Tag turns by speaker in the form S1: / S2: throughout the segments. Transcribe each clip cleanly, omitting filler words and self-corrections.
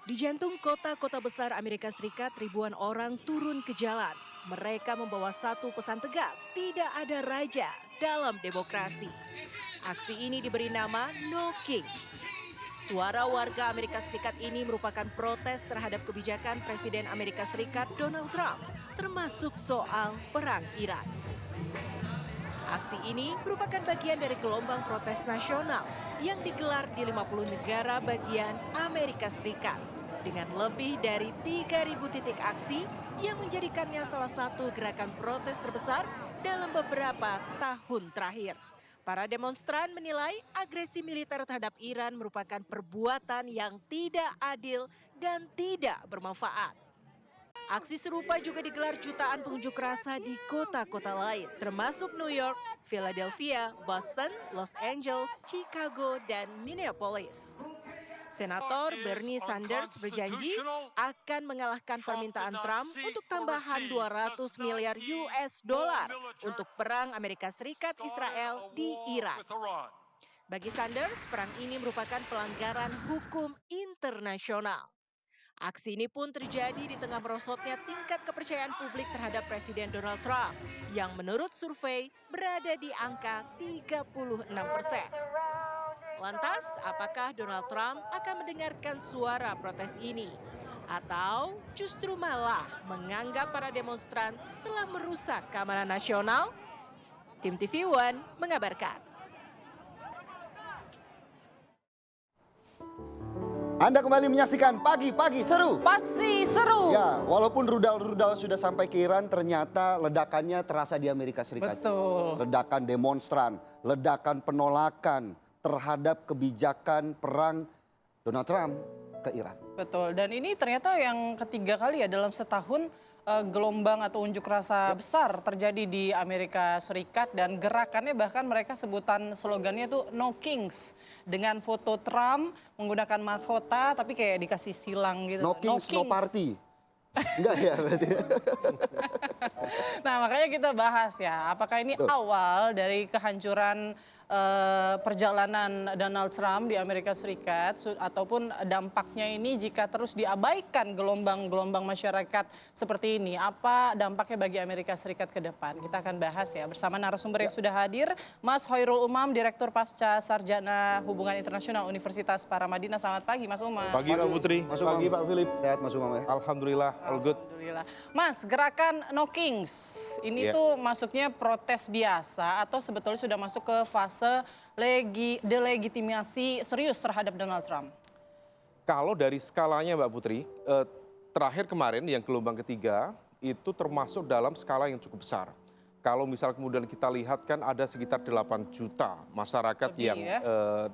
S1: Di jantung kota-kota besar Amerika Serikat, ribuan orang turun ke jalan. Mereka membawa satu pesan tegas, tidak ada raja dalam demokrasi. Aksi ini diberi nama No King. Suara warga Amerika Serikat ini merupakan protes terhadap kebijakan Presiden Amerika Serikat Donald Trump, termasuk soal perang Iran. Aksi ini merupakan bagian dari gelombang protes nasional yang digelar di 50 negara bagian Amerika Serikat dengan lebih dari 3.000 titik aksi yang menjadikannya salah satu gerakan protes terbesar dalam beberapa tahun terakhir. Para demonstran menilai agresi militer terhadap Iran merupakan perbuatan yang tidak adil dan tidak bermanfaat. Aksi serupa juga digelar jutaan pengunjuk rasa di kota-kota lain, termasuk New York, Philadelphia, Boston, Los Angeles, Chicago, dan Minneapolis. Senator Bernie Sanders berjanji akan mengalahkan permintaan Trump untuk tambahan 200 miliar US dollar untuk perang Amerika Serikat Israel di Irak. Bagi Sanders, perang ini merupakan pelanggaran hukum internasional. Aksi ini pun terjadi di tengah merosotnya tingkat kepercayaan publik terhadap Presiden Donald Trump yang menurut survei berada di angka 36%. Lantas, apakah Donald Trump akan mendengarkan suara protes ini? Atau justru malah menganggap para demonstran telah merusak keamanan nasional? Tim TV One mengabarkan.
S2: Anda kembali menyaksikan Pagi-Pagi Seru.
S3: Pasti seru.
S2: Ya, walaupun rudal-rudal sudah sampai ke Iran, ternyata ledakannya terasa di Amerika Serikat.
S3: Betul.
S2: Ledakan demonstran, ledakan penolakan terhadap kebijakan perang Donald Trump ke Iran.
S3: Betul, dan ini ternyata yang ketiga kali ya dalam setahun gelombang atau unjuk rasa besar terjadi di Amerika Serikat dan gerakannya bahkan mereka sebutan slogannya tuh No Kings dengan foto Trump menggunakan mahkota tapi kayak dikasih silang gitu.
S2: No Kings, no party. Enggak ya berarti.
S3: Nah makanya kita bahas ya apakah ini awal dari kehancuran perjalanan Donald Trump di Amerika Serikat ataupun dampaknya ini jika terus diabaikan gelombang-gelombang masyarakat seperti ini, apa dampaknya bagi Amerika Serikat ke depan? Kita akan bahas ya bersama narasumber yang sudah hadir, Mas Hoirul Umam, Direktur Pasca Sarjana Hubungan Internasional Universitas Paramadina. Selamat pagi Mas Umam.
S4: Pagi Pak Putri,
S2: Mas
S4: pagi
S2: Umam.
S4: Pak Philip.
S2: Sehat Mas Umam ya?
S4: Alhamdulillah, all good.
S3: Alhamdulillah. Mas, gerakan No Kings ini
S4: Iya.
S3: tuh masuknya protes biasa atau sebetulnya sudah masuk ke fase delegitimasi serius terhadap Donald Trump?
S4: Kalau dari skalanya Mbak Putri, terakhir kemarin yang gelombang ketiga itu termasuk dalam skala yang cukup besar. Kalau misal kemudian kita lihat kan ada sekitar 8 juta masyarakat
S3: Lebih,
S4: yang
S3: ya?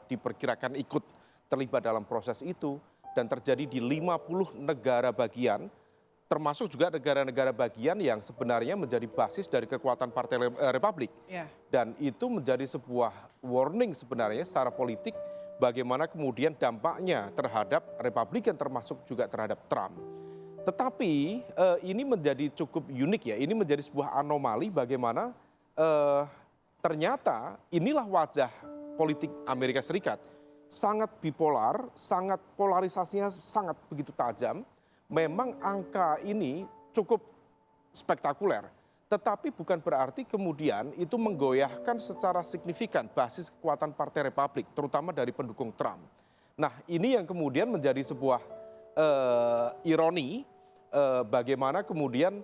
S4: diperkirakan ikut terlibat dalam proses itu dan terjadi di 50 negara bagian, termasuk juga negara-negara bagian yang sebenarnya menjadi basis dari kekuatan Partai Republik.
S3: Ya.
S4: Dan itu menjadi sebuah warning sebenarnya secara politik bagaimana kemudian dampaknya terhadap Republikan termasuk juga terhadap Trump. Tetapi ini menjadi cukup unik ya, ini menjadi sebuah anomali bagaimana ternyata inilah wajah politik Amerika Serikat. Sangat bipolar, sangat polarisasinya sangat begitu tajam. Memang angka ini cukup spektakuler, tetapi bukan berarti kemudian itu menggoyahkan secara signifikan basis kekuatan Partai Republik, terutama dari pendukung Trump. Nah ini yang kemudian menjadi sebuah ironi bagaimana kemudian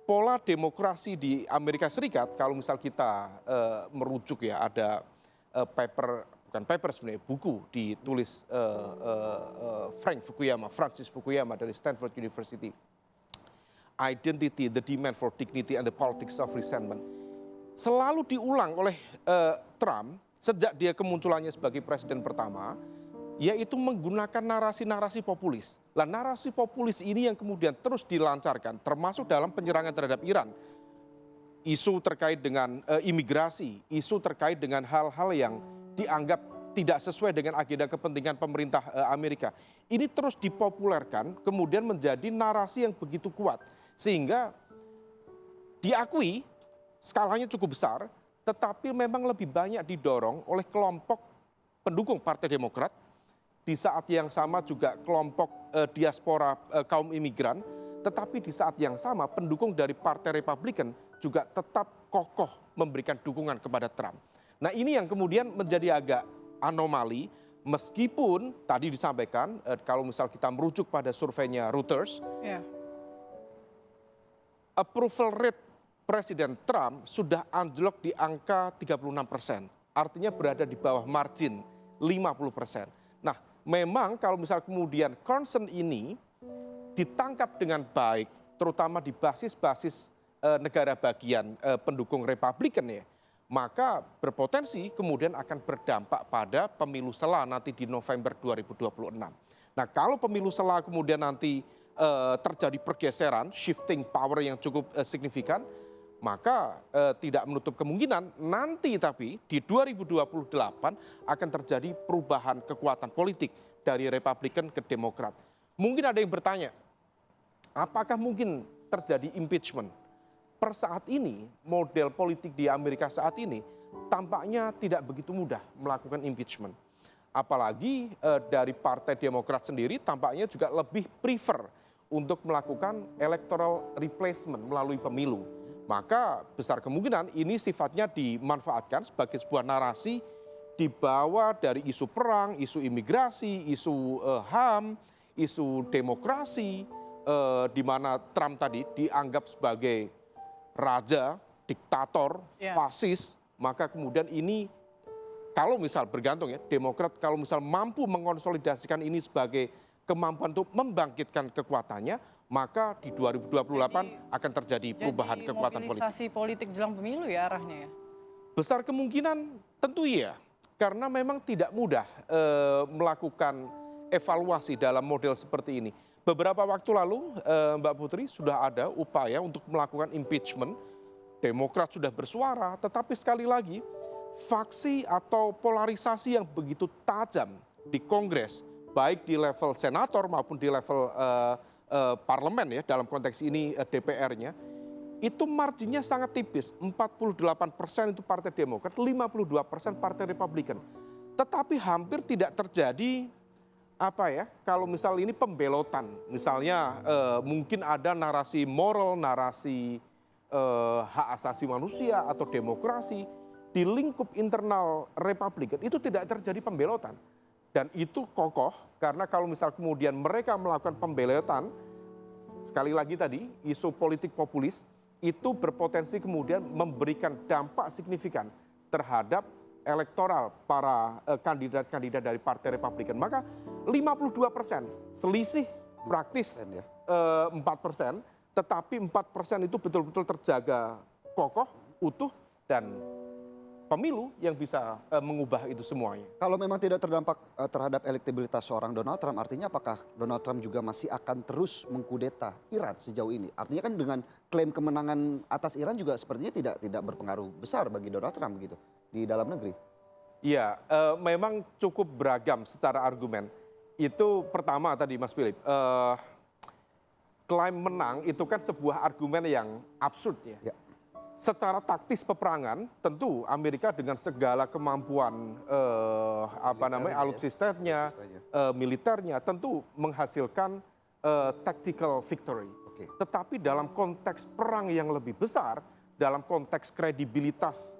S4: pola demokrasi di Amerika Serikat, kalau misal kita merujuk ya ada bukan paper sebenarnya, buku ditulis Francis Fukuyama dari Stanford University. Identity, the demand for dignity and the politics of resentment. Selalu diulang oleh Trump sejak dia kemunculannya sebagai presiden pertama, yaitu menggunakan narasi-narasi populis. Nah, narasi populis ini yang kemudian terus dilancarkan, termasuk dalam penyerangan terhadap Iran. Isu terkait dengan imigrasi, isu terkait dengan hal-hal yang dianggap tidak sesuai dengan agenda kepentingan pemerintah Amerika. Ini terus dipopulerkan, kemudian menjadi narasi yang begitu kuat. Sehingga diakui skalanya cukup besar, tetapi memang lebih banyak didorong oleh kelompok pendukung Partai Demokrat di saat yang sama juga kelompok diaspora kaum imigran, tetapi di saat yang sama pendukung dari Partai Republikan juga tetap kokoh memberikan dukungan kepada Trump. Nah ini yang kemudian menjadi agak anomali, meskipun tadi disampaikan kalau misal kita merujuk pada surveinya Reuters,
S3: Ya.
S4: approval rate Presiden Trump sudah anjlok di angka 36%. Artinya berada di bawah margin 50%. Nah memang kalau misal kemudian concern ini ditangkap dengan baik, terutama di basis-basis negara bagian pendukung Republikan ya, maka berpotensi kemudian akan berdampak pada pemilu sela nanti di November 2026. Nah kalau pemilu sela kemudian nanti terjadi pergeseran, shifting power yang cukup signifikan, maka tidak menutup kemungkinan nanti tapi di 2028 akan terjadi perubahan kekuatan politik dari Republikan ke Demokrat. Mungkin ada yang bertanya, apakah mungkin terjadi impeachment? Per saat ini, model politik di Amerika saat ini tampaknya tidak begitu mudah melakukan impeachment. Apalagi dari Partai Demokrat sendiri tampaknya juga lebih prefer untuk melakukan electoral replacement melalui pemilu. Maka besar kemungkinan ini sifatnya dimanfaatkan sebagai sebuah narasi dibawa dari isu perang, isu imigrasi, isu HAM, isu demokrasi, di mana Trump tadi dianggap sebagai raja, diktator, fasis, maka kemudian ini kalau misal bergantung ya, Demokrat kalau misal mampu mengonsolidasikan ini sebagai kemampuan untuk membangkitkan kekuatannya, maka di 2028 akan terjadi perubahan kekuatan politik.
S3: Mobilisasi politik jelang pemilu ya arahnya ya?
S4: Besar kemungkinan tentu iya, karena memang tidak mudah melakukan evaluasi dalam model seperti ini. Beberapa waktu lalu Mbak Putri sudah ada upaya untuk melakukan impeachment, Demokrat sudah bersuara, tetapi sekali lagi faksi atau polarisasi yang begitu tajam di Kongres, baik di level senator maupun di level parlemen ya, dalam konteks ini DPR-nya, itu marginnya sangat tipis, 48% itu Partai Demokrat, 52% Partai Republikan. Tetapi hampir tidak terjadi apa ya, kalau misal ini pembelotan, misalnya mungkin ada narasi moral, narasi hak asasi manusia atau demokrasi di lingkup internal Republikan itu tidak terjadi pembelotan. Dan itu kokoh karena kalau misal kemudian mereka melakukan pembelotan, sekali lagi tadi isu politik populis itu berpotensi kemudian memberikan dampak signifikan terhadap elektoral para kandidat-kandidat dari Partai Republikan. Maka 52%, selisih praktis 4%, tetapi 4% itu betul-betul terjaga kokoh, utuh, dan pemilu yang bisa mengubah itu semuanya.
S2: Kalau memang tidak terdampak terhadap elektabilitas seorang Donald Trump, artinya apakah Donald Trump juga masih akan terus mengkudeta Iran sejauh ini? Artinya kan dengan klaim kemenangan atas Iran juga sepertinya tidak berpengaruh besar bagi Donald Trump begitu di dalam negeri.
S4: Iya, memang cukup beragam secara argumen. Itu pertama tadi Mas Philip, klaim menang itu kan sebuah argumen yang absurd ya. Secara taktis peperangan, tentu Amerika dengan segala kemampuan alutsistanya, militernya, tentu menghasilkan tactical victory. Tetapi dalam konteks perang yang lebih besar, dalam konteks kredibilitas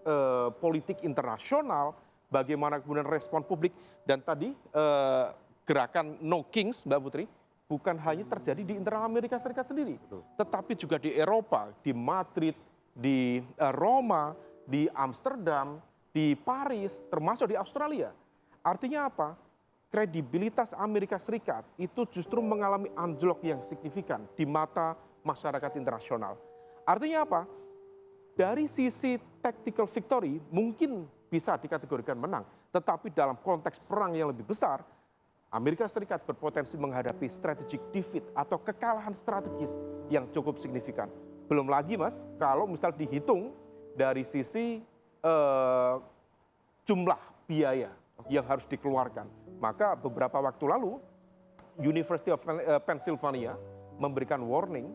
S4: politik internasional, bagaimana kemudian respon publik, dan tadi gerakan No Kings, Mbak Putri, bukan hanya terjadi di internal Amerika Serikat sendiri, tetapi juga di Eropa, di Madrid, di Roma, di Amsterdam, di Paris, termasuk di Australia. Artinya apa? Kredibilitas Amerika Serikat itu justru mengalami anjlok yang signifikan di mata masyarakat internasional. Artinya apa? Dari sisi tactical victory mungkin bisa dikategorikan menang, tetapi dalam konteks perang yang lebih besar, Amerika Serikat berpotensi menghadapi strategic defeat atau kekalahan strategis yang cukup signifikan. Belum lagi Mas, kalau misal dihitung dari sisi jumlah biaya yang harus dikeluarkan. Maka beberapa waktu lalu, University of Pennsylvania memberikan warning,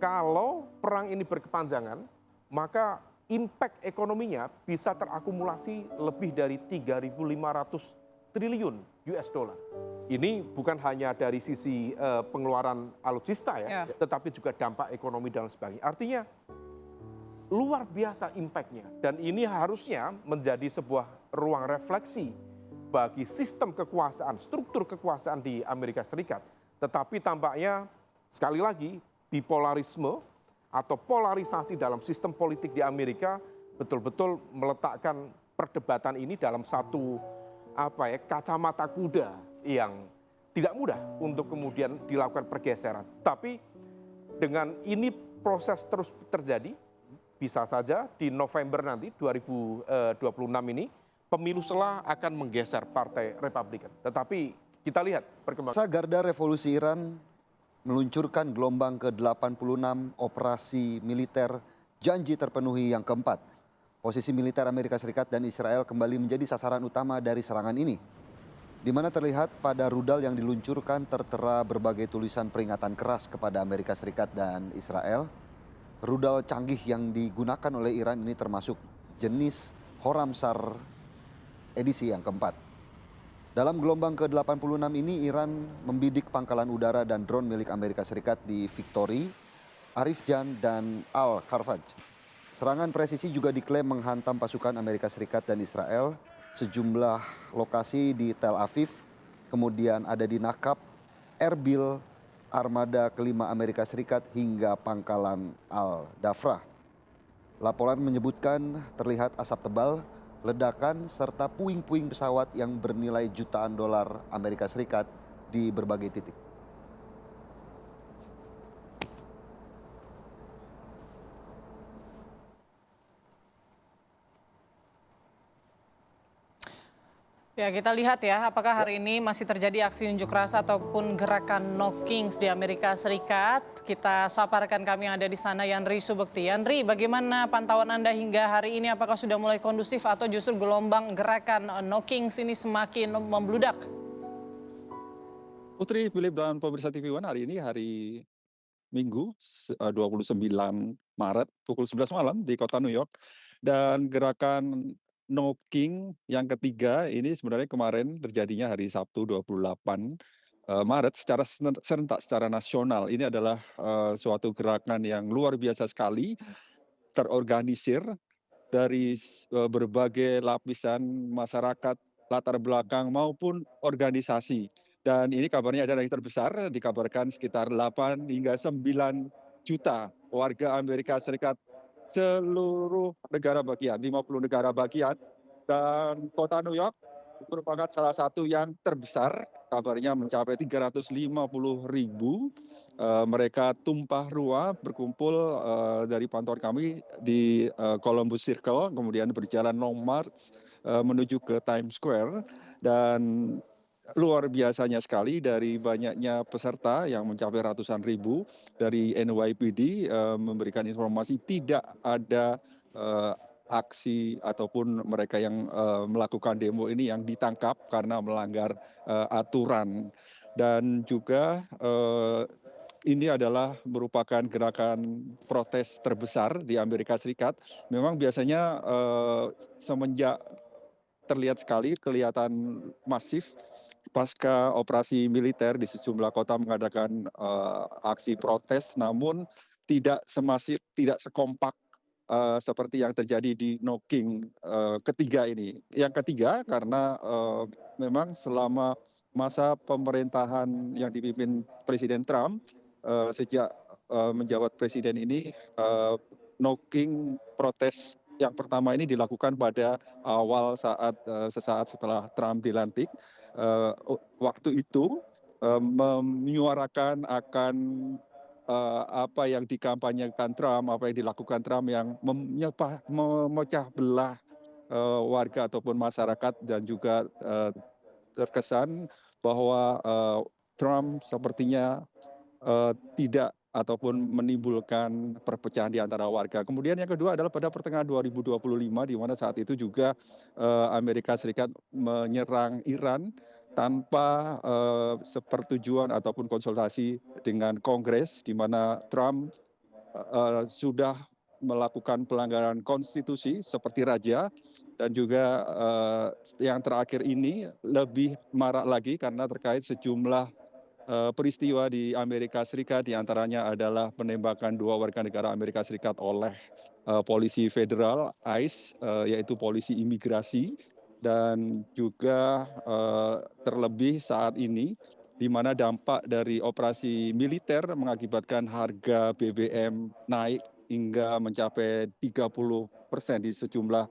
S4: kalau perang ini berkepanjangan, maka impact ekonominya bisa terakumulasi lebih dari 3.500 triliun US dollar. Ini bukan hanya dari sisi pengeluaran alutsista ya, tetapi juga dampak ekonomi dan sebagainya. Artinya luar biasa impact-nya. Dan ini harusnya menjadi sebuah ruang refleksi bagi sistem kekuasaan, struktur kekuasaan di Amerika Serikat. Tetapi tampaknya sekali lagi bipolarisme atau polarisasi dalam sistem politik di Amerika betul-betul meletakkan perdebatan ini dalam satu kacamata kuda yang tidak mudah untuk kemudian dilakukan pergeseran. Tapi dengan ini proses terus terjadi, bisa saja di November nanti 2026 ini pemilu selah akan menggeser Partai Republikan. Tetapi kita lihat perkembangan.
S2: Garda Revolusi Iran meluncurkan gelombang ke-86 operasi militer janji terpenuhi yang keempat. Posisi militer Amerika Serikat dan Israel kembali menjadi sasaran utama dari serangan ini, di mana terlihat pada rudal yang diluncurkan tertera berbagai tulisan peringatan keras kepada Amerika Serikat dan Israel. Rudal canggih yang digunakan oleh Iran ini termasuk jenis Horamsar edisi yang keempat. Dalam gelombang ke-86 ini Iran membidik pangkalan udara dan drone milik Amerika Serikat di Victory, Arifjan, dan Al-Kharvaj. Serangan presisi juga diklaim menghantam pasukan Amerika Serikat dan Israel sejumlah lokasi di Tel Aviv, kemudian ada di Nakab, Erbil, armada kelima Amerika Serikat hingga pangkalan Al-Dafrah. Laporan menyebutkan terlihat asap tebal, ledakan serta puing-puing pesawat yang bernilai jutaan dolar Amerika Serikat di berbagai titik.
S3: Ya, kita lihat ya, apakah hari ini masih terjadi aksi unjuk rasa ataupun gerakan No Kings di Amerika Serikat. Kita saparkan kami yang ada di sana, Yanri Subekti. Yanri, bagaimana pantauan Anda hingga hari ini? Apakah sudah mulai kondusif atau justru gelombang gerakan No Kings ini semakin membludak?
S5: Putri, Philip, dan pemirsa TV One, hari ini hari Minggu 29 Maret pukul 11 malam di kota New York. Dan gerakan No King yang ketiga ini sebenarnya kemarin terjadinya hari Sabtu 28 Maret secara serentak, secara nasional. Ini adalah suatu gerakan yang luar biasa sekali, terorganisir dari berbagai lapisan masyarakat, latar belakang maupun organisasi. Dan ini kabarnya adalah yang terbesar, dikabarkan sekitar 8 hingga 9 juta warga Amerika Serikat seluruh negara bagian, 50 negara bagian. Dan kota New York merupakan salah satu yang terbesar, kabarnya mencapai 350.000. Mereka tumpah ruah berkumpul dari pantauan kami di Columbus Circle, kemudian berjalan long march menuju ke Times Square. Dan luar biasanya sekali dari banyaknya peserta yang mencapai ratusan ribu dari NYPD memberikan informasi tidak ada aksi ataupun mereka yang melakukan demo ini yang ditangkap karena melanggar aturan. Dan juga ini adalah merupakan gerakan protes terbesar di Amerika Serikat. Memang biasanya semenjak terlihat sekali, kelihatan masif pasca operasi militer di sejumlah kota mengadakan aksi protes, namun tidak semasif, tidak sekompak seperti yang terjadi di No King ketiga ini. Yang ketiga karena memang selama masa pemerintahan yang dipimpin Presiden Trump sejak menjabat presiden ini, No King protes yang pertama ini dilakukan pada awal sesaat setelah Trump dilantik. Waktu itu menyuarakan akan apa yang dikampanyekan Trump, apa yang dilakukan Trump yang memecah belah warga ataupun masyarakat, dan juga terkesan bahwa Trump sepertinya tidak ataupun menimbulkan perpecahan di antara warga. Kemudian yang kedua adalah pada pertengahan 2025, di mana saat itu juga Amerika Serikat menyerang Iran tanpa sepertujuan ataupun konsultasi dengan Kongres, di mana Trump sudah melakukan pelanggaran konstitusi seperti raja, dan juga yang terakhir ini lebih marak lagi karena terkait sejumlah peristiwa di Amerika Serikat, diantaranya adalah penembakan 2 warga negara Amerika Serikat oleh polisi federal ICE, yaitu polisi imigrasi, dan juga terlebih saat ini di mana dampak dari operasi militer mengakibatkan harga BBM naik hingga mencapai 30% di sejumlah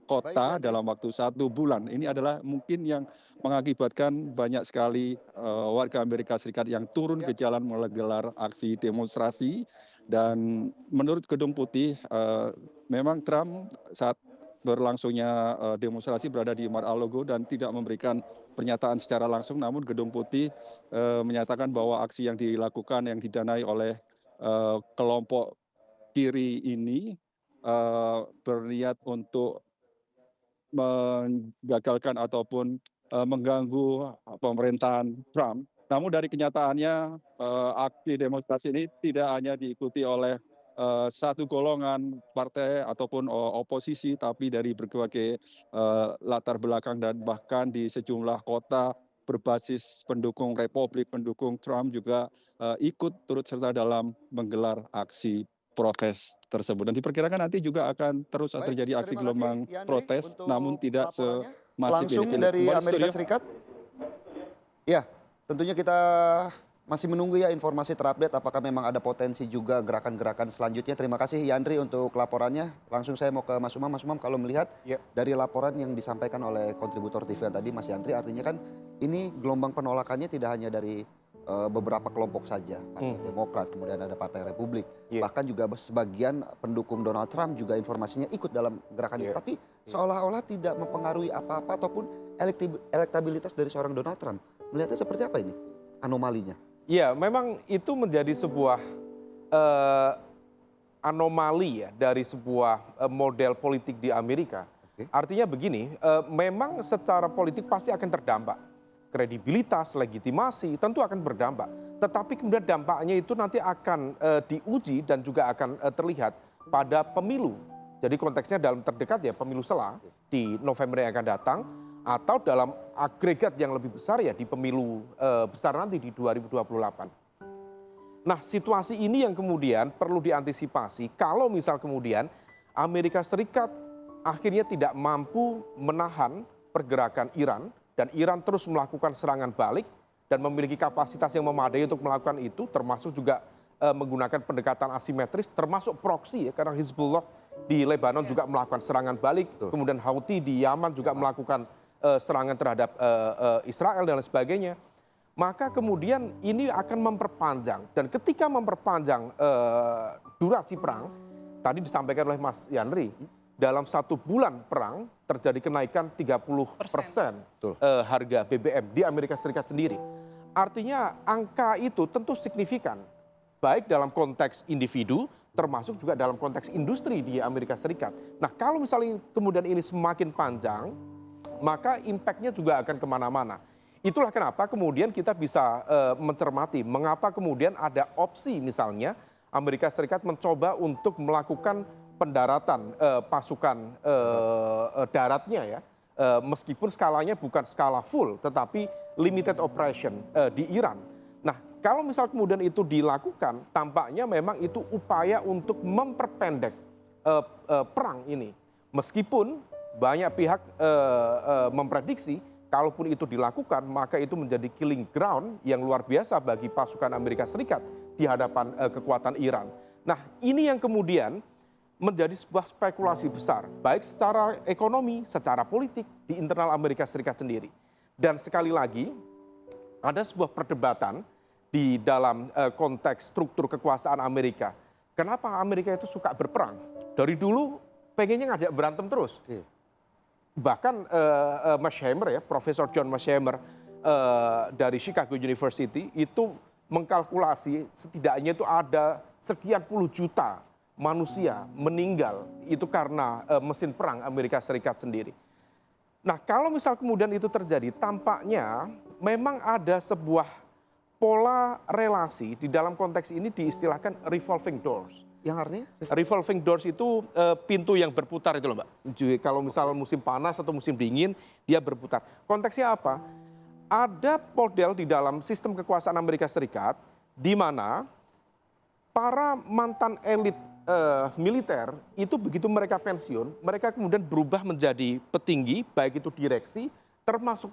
S5: kota
S2: Yandri.
S5: dalam waktu 1 bulan. Ini adalah mungkin yang mengakibatkan banyak sekali warga Amerika Serikat yang turun ke jalan menggelar aksi demonstrasi. Dan menurut Gedung Putih, memang Trump saat berlangsungnya demonstrasi berada di Mar-a-Lago dan tidak memberikan pernyataan secara langsung, namun Gedung Putih menyatakan bahwa aksi yang dilakukan yang didanai oleh kelompok kiri ini berniat untuk menggagalkan ataupun mengganggu pemerintahan Trump. Namun dari kenyataannya aksi demonstrasi ini tidak hanya diikuti oleh satu golongan partai ataupun oposisi, tapi dari berbagai latar belakang dan bahkan di sejumlah kota berbasis pendukung Republik, pendukung Trump juga ikut turut serta dalam menggelar aksi protes tersebut. Dan diperkirakan nanti juga akan terus
S2: Baik,
S5: terjadi aksi
S2: terima kasih
S5: gelombang
S2: Yandri
S5: protes,
S2: untuk
S5: namun tidak
S2: laporannya.
S5: semasif ini.
S2: Langsung
S5: Philip.
S2: dari
S5: Kembali
S2: Amerika
S5: studio.
S2: Serikat. Ya, tentunya kita masih menunggu ya informasi terupdate apakah memang ada potensi juga gerakan-gerakan selanjutnya. Terima kasih Yandri untuk laporannya. Langsung saya mau ke Mas Umam. Mas Umam, kalau melihat
S4: Ya.
S2: dari laporan yang disampaikan oleh kontributor TV yang tadi Mas Yandri, artinya kan ini gelombang penolakannya tidak hanya dari beberapa kelompok saja, Partai Demokrat, kemudian ada Partai Republik,
S4: Iya.
S2: bahkan juga sebagian pendukung Donald Trump juga informasinya ikut dalam gerakan itu.
S4: Iya.
S2: Tapi seolah-olah tidak mempengaruhi apa-apa ataupun elektabilitas dari seorang Donald Trump. Melihatnya seperti apa ini anomalinya?
S4: Ya, memang itu menjadi sebuah eh, anomali ya dari sebuah model politik di Amerika.
S2: Oke.
S4: Artinya begini, memang secara politik pasti akan terdampak. Kredibilitas, legitimasi tentu akan berdampak. Tetapi kemudian dampaknya itu nanti akan diuji dan juga akan terlihat pada pemilu. Jadi konteksnya dalam terdekat ya pemilu sela di November yang akan datang, atau dalam agregat yang lebih besar ya di pemilu besar nanti di 2028. Nah, situasi ini yang kemudian perlu diantisipasi kalau misal kemudian Amerika Serikat akhirnya tidak mampu menahan pergerakan Iran dan Iran terus melakukan serangan balik dan memiliki kapasitas yang memadai untuk melakukan itu, termasuk juga menggunakan pendekatan asimetris, termasuk proksi ya, karena Hizbullah di Lebanon juga melakukan serangan balik, kemudian Houthi di Yaman juga melakukan serangan terhadap Israel dan lain sebagainya. Maka kemudian ini akan memperpanjang, dan ketika memperpanjang durasi perang, tadi disampaikan oleh Mas Yandri, dalam 1 bulan perang terjadi kenaikan 30% harga BBM di Amerika Serikat sendiri. Artinya angka itu tentu signifikan, baik dalam konteks individu, termasuk juga dalam konteks industri di Amerika Serikat. Nah, kalau misalnya kemudian ini semakin panjang, maka impact-nya juga akan kemana-mana. Itulah kenapa kemudian kita bisa mencermati mengapa kemudian ada opsi misalnya Amerika Serikat mencoba untuk melakukan pendaratan pasukan daratnya ya, meskipun skalanya bukan skala full tetapi limited operation di Iran. Nah, kalau misal kemudian itu dilakukan, tampaknya memang itu upaya untuk memperpendek perang ini. Meskipun banyak pihak memprediksi kalaupun itu dilakukan, maka itu menjadi killing ground yang luar biasa bagi pasukan Amerika Serikat di hadapan kekuatan Iran. Nah, ini yang kemudian menjadi sebuah spekulasi besar, baik secara ekonomi, secara politik di internal Amerika Serikat sendiri. Dan sekali lagi, ada sebuah perdebatan di dalam konteks struktur kekuasaan Amerika. Kenapa Amerika itu suka berperang? Dari dulu pengennya ngajak berantem terus. Bahkan Mearsheimer ya, Profesor John Mearsheimer dari Chicago University itu mengkalkulasi setidaknya itu ada sekian puluh juta manusia meninggal itu karena mesin perang Amerika Serikat sendiri. Nah, kalau misal kemudian itu terjadi, tampaknya memang ada sebuah pola relasi di dalam konteks ini diistilahkan revolving doors.
S2: Yang artinya?
S4: Revolving doors itu pintu yang berputar itu loh Mbak. Jadi kalau misal musim panas atau musim dingin, dia berputar. Konteksnya apa? Ada model di dalam sistem kekuasaan Amerika Serikat di mana para mantan elit militer itu begitu mereka pensiun, mereka kemudian berubah menjadi petinggi, baik itu direksi, termasuk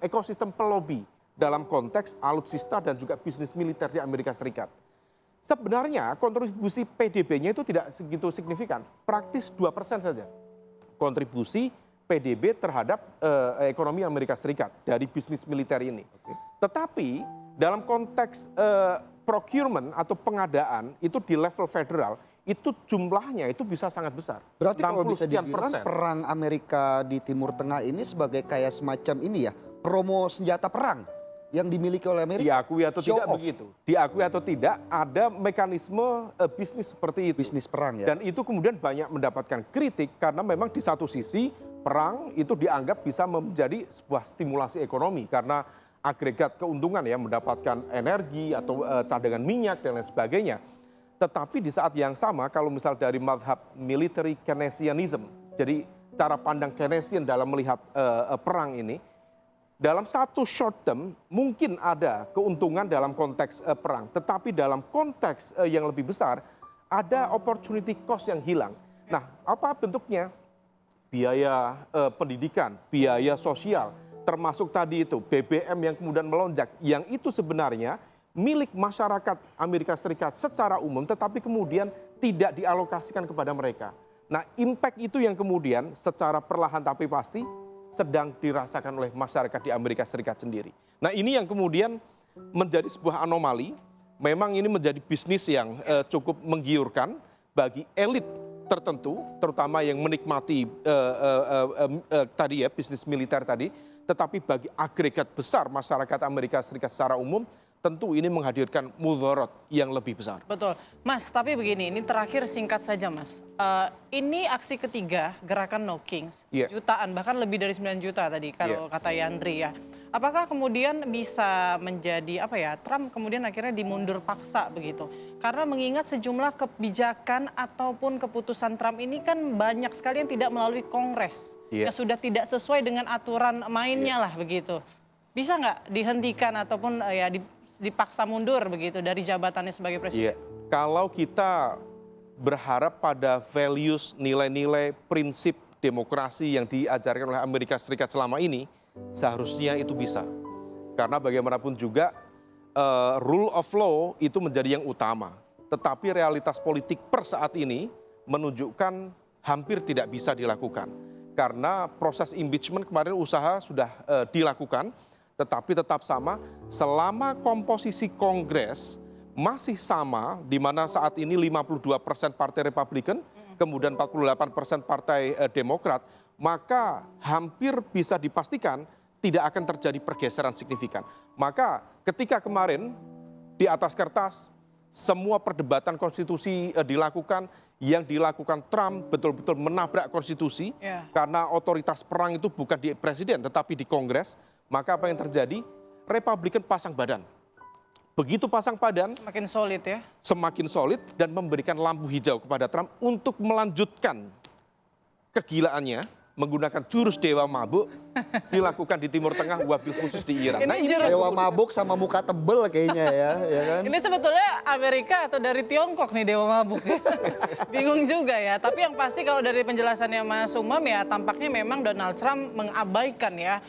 S4: ekosistem pelobi dalam konteks alutsista dan juga bisnis militer di Amerika Serikat. Sebenarnya kontribusi PDB-nya itu tidak segitu signifikan, praktis 2% saja. Kontribusi PDB terhadap ekonomi Amerika Serikat dari bisnis militer ini. Tetapi dalam konteks procurement atau pengadaan itu di level federal itu jumlahnya itu bisa sangat besar.
S2: Berarti kalau
S4: 60
S2: bisa
S4: sekian
S2: dibilang
S4: persen.
S2: perang Amerika di Timur Tengah ini sebagai kayak semacam ini ya, promo senjata perang yang dimiliki oleh Amerika.
S4: Diakui atau
S2: Show
S4: tidak
S2: off.
S4: begitu. Diakui atau tidak ada mekanisme bisnis seperti itu.
S2: Bisnis perang ya.
S4: Dan itu kemudian banyak mendapatkan kritik karena memang di satu sisi perang itu dianggap bisa menjadi sebuah stimulasi ekonomi karena agregat keuntungan ya mendapatkan energi atau cadangan minyak dan lain sebagainya. Tetapi di saat yang sama kalau misal dari mazhab military Keynesianism, jadi cara pandang Keynesian dalam melihat perang ini, dalam satu short term mungkin ada keuntungan dalam konteks perang, tetapi dalam konteks yang lebih besar ada opportunity cost yang hilang. Nah, apa bentuknya? Biaya pendidikan, biaya sosial, termasuk tadi itu BBM yang kemudian melonjak, yang itu sebenarnya milik masyarakat Amerika Serikat secara umum, tetapi kemudian tidak dialokasikan kepada mereka. Nah, impact itu yang kemudian secara perlahan tapi pasti sedang dirasakan oleh masyarakat di Amerika Serikat sendiri. Nah, ini yang kemudian menjadi sebuah anomali. Memang ini menjadi bisnis yang cukup menggiurkan bagi elit tertentu, terutama yang menikmati tadi ya bisnis militer tadi. Tetapi bagi agregat besar masyarakat Amerika Serikat secara umum, tentu ini menghadirkan mudarat yang lebih besar.
S3: Betul. Mas, tapi begini, ini terakhir singkat saja Mas. Ini aksi ketiga gerakan No Kings,
S4: Iya.
S3: jutaan, bahkan lebih dari 9 juta tadi kalau kata Yandri ya. Apakah kemudian bisa menjadi apa ya, Trump kemudian akhirnya dimundur paksa begitu? Karena mengingat sejumlah kebijakan ataupun keputusan Trump ini kan banyak sekali yang tidak melalui Kongres.
S4: Iya.
S3: Yang sudah tidak sesuai dengan aturan mainnya lah begitu. Bisa nggak dihentikan ataupun ya dipaksa mundur begitu dari jabatannya sebagai presiden?
S4: Iya. Kalau kita berharap pada values, nilai-nilai, prinsip demokrasi yang diajarkan oleh Amerika Serikat selama ini, seharusnya itu bisa. Karena bagaimanapun juga rule of law itu menjadi yang utama. Tetapi realitas politik per saat ini menunjukkan hampir tidak bisa dilakukan. Karena proses impeachment kemarin usaha sudah dilakukan, tetapi tetap sama selama komposisi Kongres masih sama, di mana saat ini 52% Partai Republikan, kemudian 48% Partai Demokrat, maka hampir bisa dipastikan tidak akan terjadi pergeseran signifikan. Maka ketika kemarin di atas kertas semua perdebatan konstitusi dilakukan, yang dilakukan Trump betul-betul menabrak konstitusi karena otoritas perang itu bukan di presiden tetapi di Kongres, maka apa yang terjadi? Republikan pasang badan. Begitu pasang badan,
S3: Semakin solid ya.
S4: semakin solid dan memberikan lampu hijau kepada Trump untuk melanjutkan kegilaannya menggunakan jurus dewa mabuk dilakukan di Timur Tengah, wabil khusus di Iran.
S3: Ini
S4: Nah, ini
S3: jurus-
S2: Dewa mabuk sama muka tebel kayaknya ya kan?
S3: Ini sebetulnya Amerika atau dari Tiongkok nih dewa mabuk. Bingung juga ya. Tapi yang pasti kalau dari penjelasannya Mas Umam ya tampaknya memang Donald Trump mengabaikan ya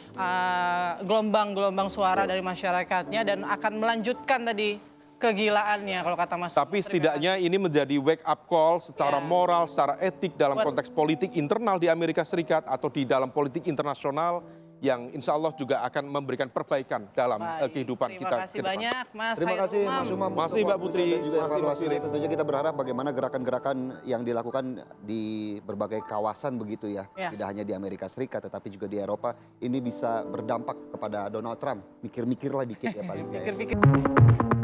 S3: gelombang-gelombang suara dari masyarakatnya dan akan melanjutkan tadi kegilaannya kalau kata Mas.
S4: Tapi setidaknya ini menjadi wake up call secara moral, secara etik dalam konteks politik internal di Amerika Serikat atau di dalam politik internasional yang insya Allah juga akan memberikan perbaikan dalam kehidupan kita.
S3: Terima kasih
S4: ke depan.
S3: banyak Mas.
S2: Terima
S3: Hairul
S2: kasih
S3: Umam.
S2: Mas Umam.
S4: Masih,
S2: untuk
S4: Mbak
S2: waktunya
S4: Putri.
S2: dan juga
S4: Masih, Mas
S2: evaluasi.
S4: Philip.
S2: Tentunya kita berharap bagaimana gerakan-gerakan yang dilakukan di berbagai kawasan begitu ya.
S3: Ya.
S2: Tidak hanya di Amerika Serikat tetapi juga di Eropa. Ini bisa berdampak kepada Donald Trump. Mikir-mikirlah dikit ya paling nggak ya.
S3: Pikir-pikir.